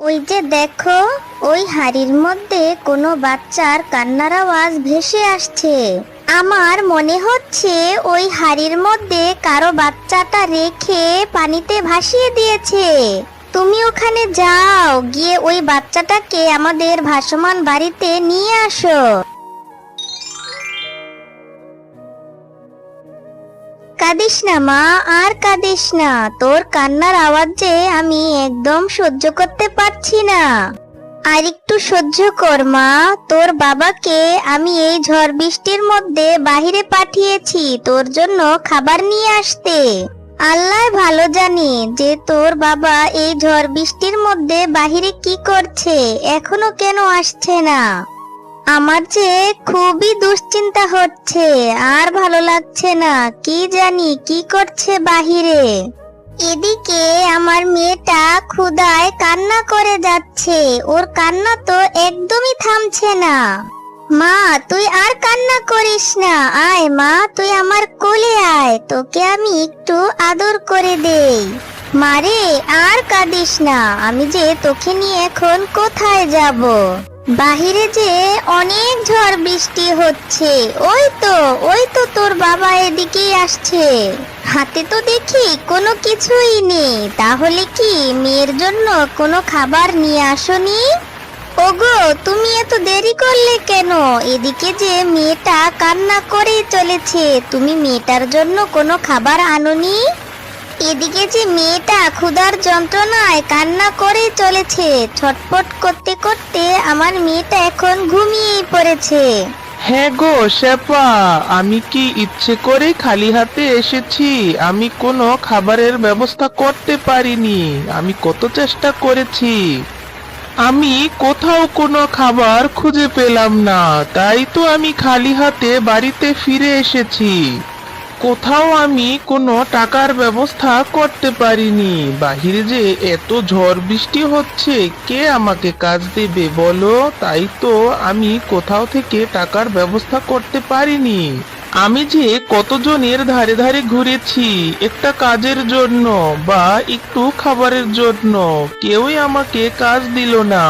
ওই যে দেখো, ওই হাড়ির মধ্যে কোনো বাচ্চার কান্নার আওয়াজ ভেসে আসছে। আমার মনে হচ্ছে ওই হাড়ির মধ্যে কারো বাচ্চাটা রেখে পানিতে ভাসিয়ে দিয়েছে। তুমি ওখানে যাও, গিয়ে ওই বাচ্চাটাকে আমাদের ভাসমান বাড়িতে নিয়ে আসো। কাঁদিস না মা, আর কাঁদিস না। তোর কান্নার আওয়াজ যে আমি একদম সহ্য করতে পারছি না। আর একটু সহ্য কর মা। তোর বাবাকে আমি এই ঝড় বৃষ্টির মধ্যে বাহিরে পাঠিয়েছি তোর জন্য খাবার নিয়ে আসতে। আল্লাহ ভালো জানে যে তোর বাবা এই ঝড় বৃষ্টির মধ্যে বাহিরে কি করছে, এখনো কেন আসছে না। আমার যে খুবই দুশ্চিন্তা হচ্ছে, আর ভালো লাগছে না। কি জানি কি করছে বাহিরে। এদিকে আমার মেয়েটা ক্ষুধায় কান্না করে যাচ্ছে, ওর কান্না তো একদমই থামছে না। মা, তুই আর কান্না করিস না। আয় মা, তুই আমার কোলে আয়, তোকে আমি একটু আদর করে দেই। মারে, আর কাঁদিস না। আমি যে তোকে নিয়ে এখন কোথায় যাব? বাহিরে যে অনেক ঝড় বৃষ্টি হচ্ছে। ওই তো তোর বাবা এদিকেই আসছে। হাতে তো দেখি কোনো কিছুই নেই। তাহলে কি মেয়ের জন্য কোনো খাবার নিয়ে আসোনি? ওগো, তুমি এত দেরি করলে কেন? এদিকে যে মেয়েটা কান্না করেই চলেছে, তুমি মেয়েটার জন্য কোনো খাবার আনোনি? এদিকে যে মেয়েটা ক্ষুধার যন্ত্রণায় কান্না করে চলেছে, ছটফট করতে করতে আমার মেয়েটা এখন ঘুমিয়েই পড়েছে। হ্যাঁ গো শেফা, আমি কি ইচ্ছে করে খালি হাতে এসেছি? আমি কোনো খাবারের ব্যবস্থা করতে পারিনি। আমি কত চেষ্টা করেছি, আমি কোথাও কোনো খাবার খুঁজে পেলাম না। তাই তো আমি খালি হাতে বাড়িতে ফিরে এসেছি। কোথাও আমি কোনো টাকার ব্যবস্থা করতে পারিনি। বাহিরে যে এত ঝড় বৃষ্টি হচ্ছে, কে আমাকে কাজ দেবে বলো? তাই তো আমি কোথাও থেকে টাকার ব্যবস্থা করতে পারিনি। আমি যে কতজনের ধারে ধারে ঘুরেছি একটা কাজের জন্য বা একটু খাবারের জন্য, কেউই আমাকে কাজ দিল না।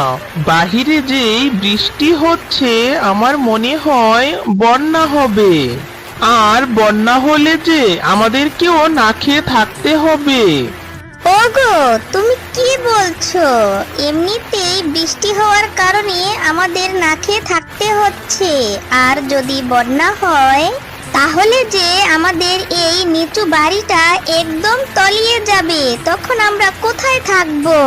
বাহিরে যেই বৃষ্টি হচ্ছে, আমার মনে হয় বন্যা হবে। আর বন্যা হলে যে আমাদেরকেও না খেয়ে থাকতে হবে। ওগো, তুমি কি বলছো? এমনিতেই বৃষ্টি হওয়ার কারণে আমাদের না খেয়ে থাকতে হচ্ছে, আর যদি বন্যা হয় তাহলে যে আমাদের এই নিচু বাড়িটা একদম তলিয়ে যাবে। তখন আমরা কোথায় থাকবো?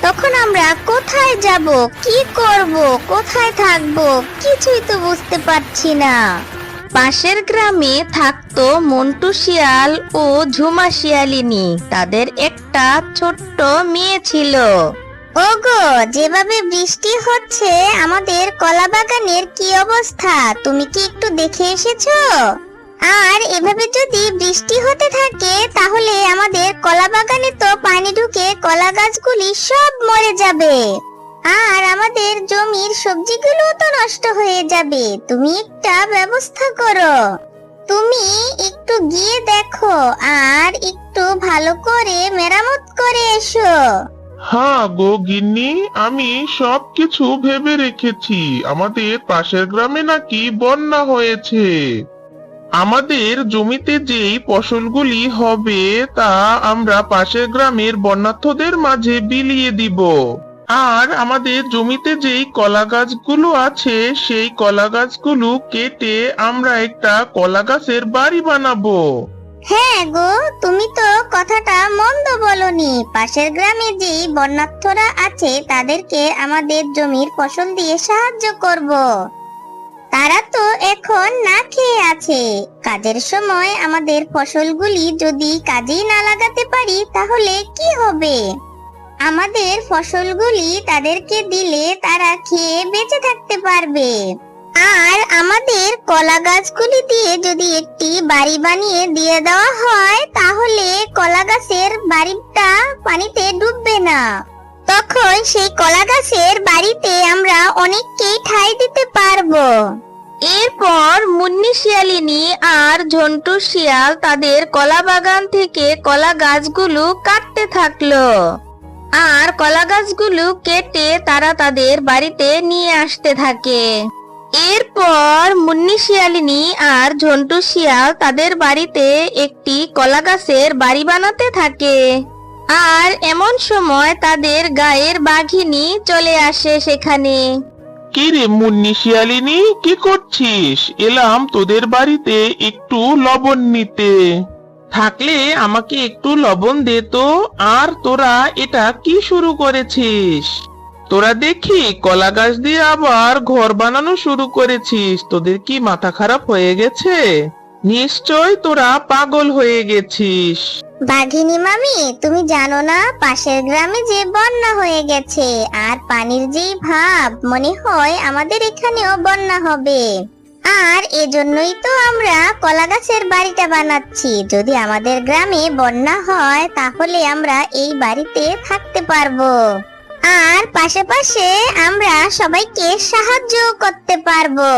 তখন আমরা কোথায় যাব? কি করব? কোথায় থাকবো? কিছুই তো বুঝতে পারছি না। পাশের গ্রামে থাকতো মন্টু শিয়াল ও ঝুমা শিয়ালিনী। তাদের একটা ছোট্ট মেয়ে ছিল। ওগো, যেভাবে বৃষ্টি হচ্ছে আমাদের কলা বাগানের কি অবস্থা, তুমি কি একটু দেখে এসেছো? আর এভাবে যদি বৃষ্টি হতে থাকে তাহলে আমাদের কলা বাগানে তো পানি ঢুকে কলা গাছগুলি সব মরে যাবে, আর আমাদের জমির সবজিগুলো তো নষ্ট হয়ে যাবে। তুমি একটা ব্যবস্থা করো। তুমি একটু গিয়ে দেখো আর একটু ভালো করে মেরামত করে এসো। হ্যাঁ গো গিন্নি, আমি সবকিছু ভেবে রেখেছি। আমাদের পাশের গ্রামে নাকি বন্যা হয়েছে। আমাদের জমিতে যেই ফসলগুলি হবে তা আমরা পাশের গ্রামের বন্যার্থদের মাঝে বিলিয়ে দিব। আর আমাদের জমিতে যেই কলা গাছগুলো আছে সেই কলা গাছগুলো কেটে আমরা একটা কলা গাছের বাড়ি বানাবো। হ্যাঁ গো, তুমি তো কথাটা মন্দ বলনি। পাশের গ্রামে যেই বন্যার্থরা আছে তাদেরকে আমাদের জমির ফসল দিয়ে সাহায্য করব। তারা তো এখন না খেয়ে আছে। কাজের সময় আমাদের ফসলগুলি যদি কাজেই না লাগাতে পারি তাহলে কি হবে? আমাদের ফসলগুলি তাদেরকে দিলে তারা খেয়ে বেঁচে থাকতে পারবে। আর আমাদের কলা গাছগুলি দিয়ে যদি একটি বাড়ি বানিয়ে দিয়ে দেওয়া হয় তাহলে কলা গাছের বাড়িটা পানিতে ডুববে না। তখন সেই কলা গাছের বাড়িতে আমরা অনেককেই ঠাঁই দিতে পারবো। এরপর মুন্নি শিয়ালিনী আর ঝন্টু শিয়াল তাদের কলা বাগান থেকে কলা গাছগুলো কাটতে থাকলো। আর কলা গাছগুলো কেটে তারা তাদের বাড়িতে নিয়ে আসতে থাকে। এরপর মুন্নি শিয়ালিনী আর ঝন্টু শিয়াল তাদের বাড়িতে একটি কলা গাছের বাড়ি বানাতে থাকে। আর এমন সময় তাদের গায়ের বাঘিনী চলে আসে সেখানে। কি রে মুন্নি শিয়ালিনী, কি করছিস? এলাম তোদের বাড়িতে একটু লবণ নিতে। থাকলে আমাকে একটু লবণ দে তো। আর তোরা এটা কি শুরু করেছিস? তোরা দেখি কলা গাছ দিয়ে আবার ঘর বানানো শুরু করেছিস। তোদের কি মাথা খারাপ হয়ে গেছে? নিশ্চয় তোরা পাগল হয়ে গেছিস। বাঘিনী মামি, তুমি জানো না পাশের গ্রামে যে বন্যা হয়ে গেছে, আর পানির যেই ভাব, মনে হয় আমাদের এখানেও বন্যা হবে। আর এজন্যই তো আমরা কলা গাছের বাড়িটা বানাচ্ছি। যদি আমাদের গ্রামে বন্যা হয় তাহলে আমরা এই বাড়িতে থাকতে পারবো। আর পাশাপাশি আমরা সবাইকে সাহায্য করতে পারবো।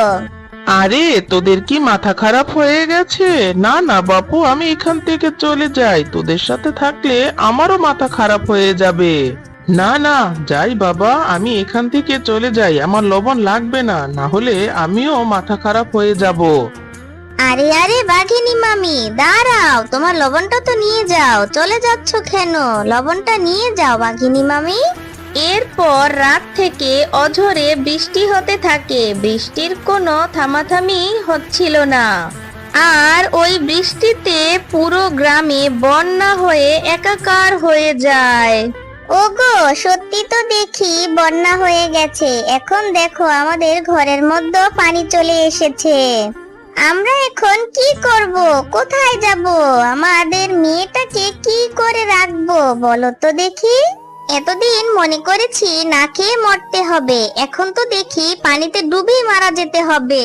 আরে তোদের কি মাথা খারাপ হয়ে গেছে? না না বাপু, আমি এখান থেকে চলে যাই। তোদের সাথে থাকলে আমারও মাথা খারাপ হয়ে যাবে। না না, যাই বাবা, আমি এখান থেকে চলে যাই। আমার লবণ লাগবে না, না হলে আমিও মাথা খারাপ হয়ে যাব। আরে আরে বাঘিনী মামি, দাঁড়াও, তোমার লবণটা তো নিয়ে যাও। চলে যাচ্ছ কেন? লবণটা নিয়ে যাও বাঘিনী মামি। এরপর রাত থেকে অঝোরে বৃষ্টি হতে থাকে। বৃষ্টির কোনো থামাথামি হচ্ছিল না। আর ওই বৃষ্টিতে পুরো গ্রামে বন্যা হয়ে একাকার হয়ে যায়। ওগো, সত্যি তো দেখি বন্যা হয়ে গেছে। এখন দেখো আমাদের ঘরের মধ্যে পানি চলে এসেছে। আমরা এখন কি করব? কোথায় যাব? আমাদের মেয়েটাকে কি করে রাখবো বলো তো দেখি। এতদিন মনে করেছি না খেয়ে মরতে হবে, এখন তো দেখি পানিতে ডুবে মারা যেতে হবে।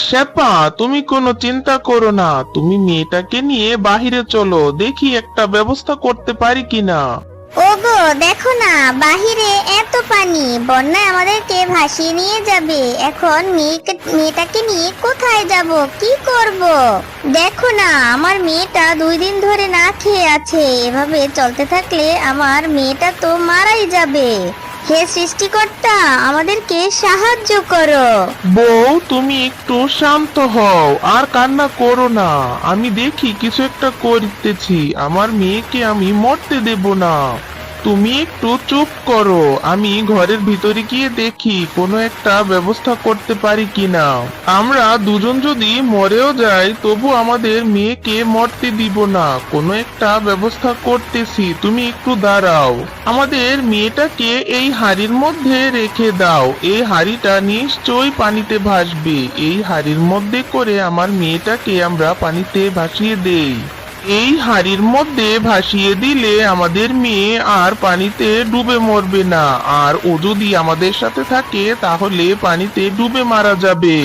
শেপা, তুমি কোনো চিন্তা করো না। তুমি মেয়েটাকে নিয়ে বাহিরে চলো, দেখি একটা ব্যবস্থা করতে পারি কিনা। ওগো, দেখো না বাহিরে এত পানি, বন্যায় আমাদেরকে ভাসিয়ে নিয়ে যাবে। এখন মেয়েটাকে নিয়ে কোথায় যাব, কি করব? দেখো না আমার মেয়েটা 2 দিন ধরে না খেয়ে আছে। এভাবে চলতে থাকলে আমার মেয়েটা তো মারাই যাবে। হে সৃষ্টিকর্তা, আমাদেরকে সাহায্য করো। বউ, তুমি একটু শান্ত হও, আর কান্না করো না। আমি দেখি কিছু একটা করতেছি। আমার মেয়েকে আমি মরতে দেব না। তুমি একটু চুপ করো, আমি ঘরের ভিতরে গিয়ে দেখি কোনো একটা ব্যবস্থা করতে পারি কিনা। আমরা দুজন যদি মরেও যাই তবু আমাদের মেয়েকে মরতে দিব না। কোনো একটা ব্যবস্থা করতেছি, তুমি একটু দাঁড়াও। আমাদের মেয়েটাকে এই হাড়ির মধ্যে রেখে দাও। এই হাড়িটা নিশ্চয়ই পানিতে ভাসবে। এই হাড়ির মধ্যে করে আমার মেয়েটাকে আমরা পানিতে ভাসিয়ে দেই। এই হাড়ির মধ্যে ভাসিয়ে দিলে আমাদের মেয়ে আর পানিতে ডুবে মরবে না। আর ও যদি আমাদের সাথে থাকে তাহলে পানিতে ডুবে মারা যাবে।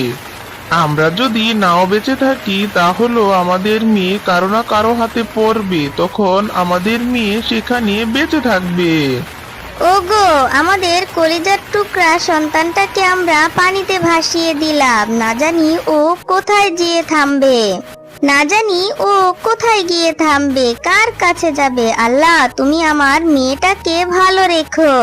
আমরা যদি নাও বেঁচে থাকি তাহলে আমাদের মেয়ে কারো না কারো হাতে পড়বে, তখন আমাদের মেয়ে সেখানে বেঁচে থাকবে। ওগো, আমাদের কলিজার টুকরা সন্তানটাকে আমরা পানিতে ভাসিয়ে দিলাম। না জানি ও কোথায় গিয়ে থামবে। না জানি ও কোথায় গিয়ে থামবে, কার কাছে যাবে। আল্লাহ, তুমি আমার মেয়েটাকে ভালো রেখো।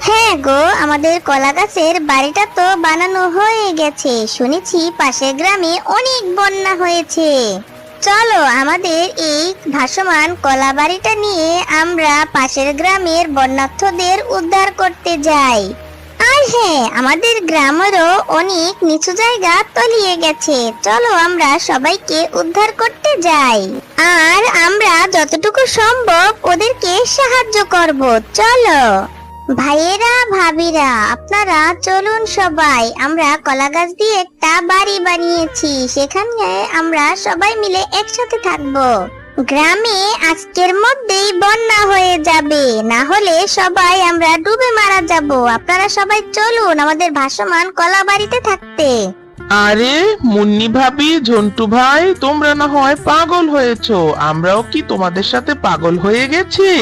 হ্যাঁ গো, আমাদের কলা গাছের বাড়িটা তো বানানো হয়ে গেছে। শুনেছি পাশের গ্রামে অনেক বন্যা হয়েছে। চলো আমাদের এই ভাসমান কলা বাড়িটা নিয়ে আমরা পাশের গ্রামের বন্যার্থদের উদ্ধার করতে যাই। আর হ্যাঁ, আমাদের গ্রামেরও অনেক নিচু জায়গা তলিয়ে গেছে। চলো আমরা সবাইকে উদ্ধার করতে যাই। আর আমরা যতটুকু সম্ভব ওদেরকে সাহায্য করব। চলো ভাইয়েরা, ভাবিরা, আপনারা চলুন সবাই। আমরা কলা গাছ দিয়ে একটা বাড়ি বানিয়েছি, সেখানে আমরা সবাই মিলে একসাথে থাকবো। গ্রামে আজকের মধ্যেই বন্যা হয়ে যাবে, না হলে সবাই আমরা ডুবে মারা যাব। আপনারা সবাই চলুন আমাদের ভাসমান কলা বাড়িতে থাকতে। আরে মুন্নি ভাবি, ঝন্টু ভাই, তোমরা না হয় পাগল হয়েছো। আমরাও কি তোমাদের সাথে পাগল হয়ে গেছি?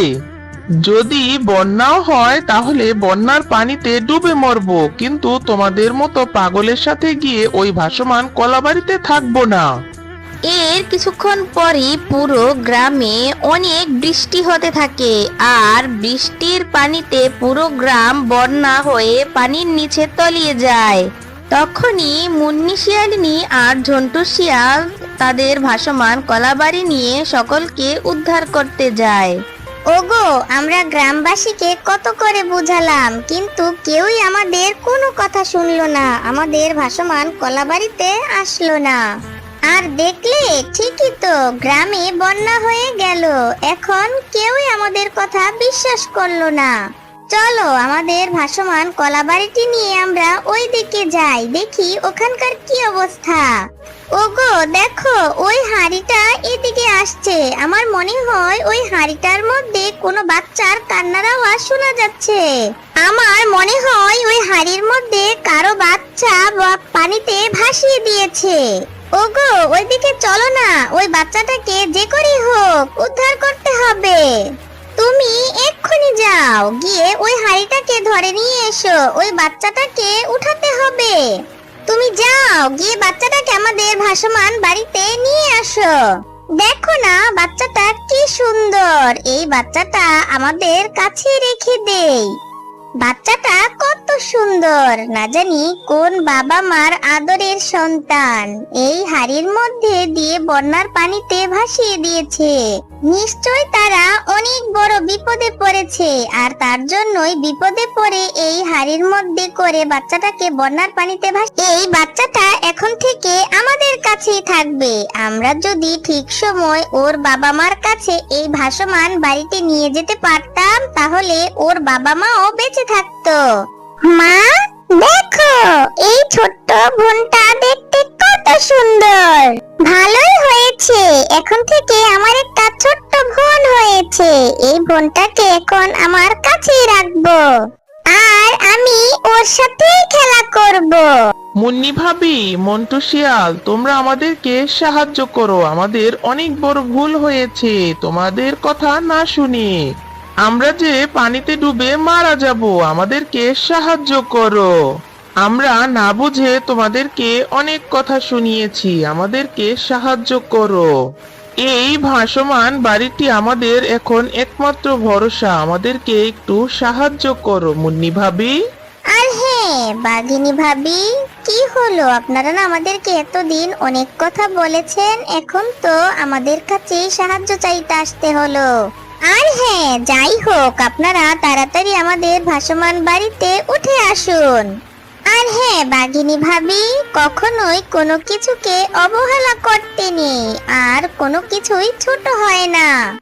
যদি বন্যাও হয় তাহলে বন্যার পানিতে ডুবে মরবো, কিন্তু তোমাদের মতো পাগলের সাথে গিয়ে ওই ভাসমান কলাবাড়িতে থাকবো না। এর কিছুক্ষণ পরই পুরো গ্রামে অনেক বৃষ্টি হতে থাকে, আর বৃষ্টির পানিতে পুরো গ্রাম বন্যা হয়ে পানির নিচে তলিয়ে যায়। তখনই মুন্নি শিয়ালিনী আর ঝন্টু শিয়াল তাদের ভাসমান কলাবাড়ি নিয়ে সকলকে উদ্ধার করতে যায়। ওগো, আমরা গ্রামবাসীকে কত করে বুঝালাম, কিন্তু কেউই আমাদের কোনো কথা শুনলো না, আমাদের ভাসমান কলাবাড়িতে আসলো না। আর দেখলে ঠিকই তো, গ্রামে বন্যা হয়ে গেল। এখন কেউই আমাদের কথা বিশ্বাস করলো না। চলো আমাদের ভাসমান কলাবাড়িটি নিয়ে আমরা ওই দিকে যাই, দেখি ওখানকার কি অবস্থা। ওগো দেখো, ওই হাঁড়িটা এদিকে আসছে। আমার মনে হয় ওই হাঁড়িটার মধ্যে কোনো বাচ্চার কান্নার আওয়াজ শোনা যাচ্ছে। আমার মনে হয় ওই হাঁড়ির মধ্যে কারো বাচ্চা পানিতে ভাসিয়ে দিয়েছে। ওগো, ওইদিকে চলো না, ওই বাচ্চাটাকে যে করেই হোক উদ্ধার করতে হবে। তুমি এক্ষুনি যাও, গিয়ে ওই হাঁড়িটাকে ধরে নিয়ে এসো, ওই বাচ্চাটাকে উঠাতে হবে। তুমি যাও, গিয়ে বাচ্চাটাকে আমাদের ভাসমান বাড়িতে নিয়ে আসো। দেখো না বাচ্চাটা কি সুন্দর, এই বাচ্চাটা আমাদের কাছে রেখে দেই। বাচ্চাটা কত সুন্দর, না জানি কোন বাবা মার আদরের সন্তান। এই হাড়ির মধ্যে দিয়ে বন্যার পানিতে ভাসিয়ে দিয়েছে। নিশ্চয় তারা অনেক বড় বিপদে পড়েছে, আর তার জন্যই বিপদে পড়ে এই হাড়ির মধ্যে করে বাচ্চাটাকে বন্যার পানিতে এই বাচ্চাটা এখন থেকে আমাদের কাছেই থাকবে। আমরা যদি ঠিক সময় ওর বাবা মার কাছে এই ভাসমান বাড়িতে নিয়ে যেতে পারতাম, তাহলে ওর বাবা মাও বেঁচে থাকতো। মা দেখো, এই ছোট্ট বোনটা দেখতে কত সুন্দর। ভালোই হয়েছে, এখন থেকে আমার একটা ছোট্ট বোন হয়েছে। এই বোনটাকে এখন আমার কাছেই রাখবো, আর আমি ওর সাথে খেলা করব। মুন্নি ভাবি, মন্টু শিয়াল, তোমরা আমাদেরকে সাহায্য করো। আমাদের অনেক বড় ভুল হয়েছে তোমাদের কথা না শুনে। আমরা যে পানিতে ডুবে মারা যাব, আমাদেরকে সাহায্য করো। আমরা না বুঝে তোমাদেরকে অনেক কথা শুনিয়েছি, আমাদেরকে সাহায্য করো। এই ভাসমান বাড়িটি আমাদের এখন একমাত্র ভরসা, আমাদেরকে একটু সাহায্য করো মুন্নি ভাবি। আর হ্যাঁ বাঘিনী ভাবি, কি হলো, আপনারা না আমাদেরকে এতদিন অনেক কথা বলেছেন, এখন তো আমাদের কাছে সাহায্য চাইতে আসতে হলো। আর হ্যাঁ, যাই হোক, আপনারা তাড়াতাড়ি আমাদের ভাসমান বাড়িতে উঠে আসুন। আর হ্যাঁ বাঘিনী ভাবি, কখনোই কোনো কিছুকে অবহেলা করতে নেই, আর কোনো কিছুই ছোট হয় না।